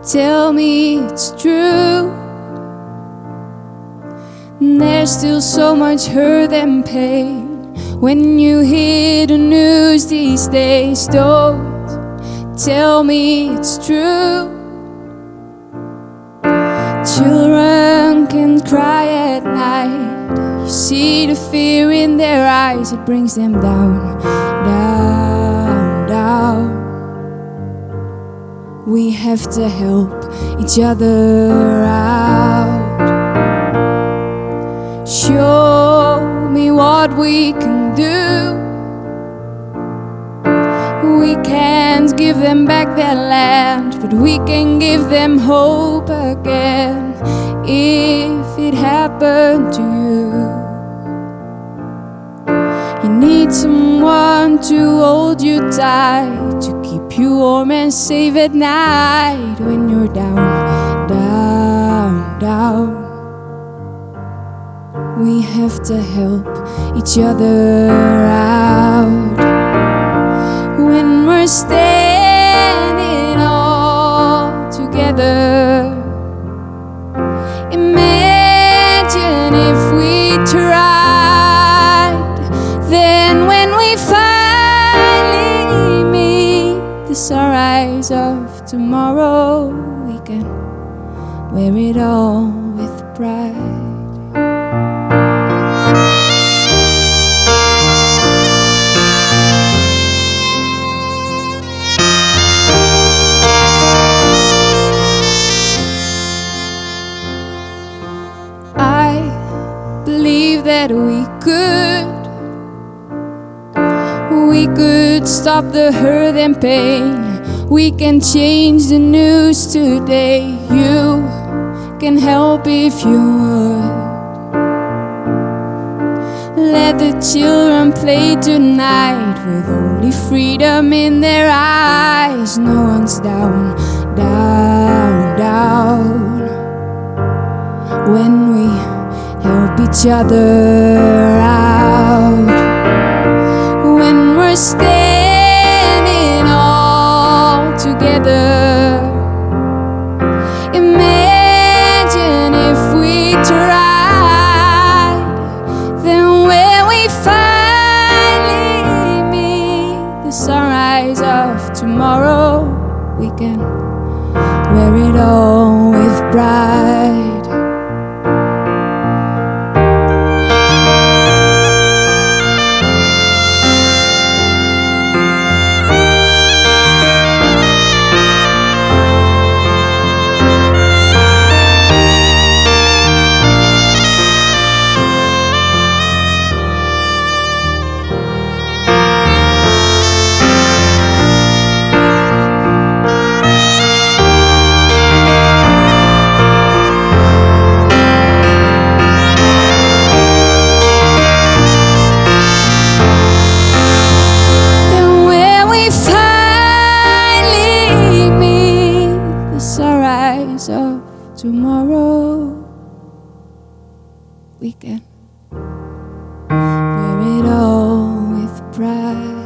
tell me it's true. There's still so much hurt and pain when you hear the news these days. Don't tell me it's true. Children can cry at night. You see the fear in their eyes. It brings them down, down, down. We have to help each other out. Show me what we can do. We can't give them back their land, but we can give them hope again. If it happened to you, you need someone to hold you tight, to keep you warm and safe at night when you're down, down, down. We have to help each other out when we're standing all together. Imagine if we tried, then when we finally meet the sunrise of tomorrow, we can wear it all with pride. That we could stop the hurt and pain. We can change the news today. You can help if you would. Let the children play tonight with only freedom in their eyes. No one's down, down, down. When we help each other out, when we're standing all together. Imagine if we tried, then when we finally meet the sunrise of tomorrow, we can wear it all with pride. Of tomorrow, we can wear it all with pride.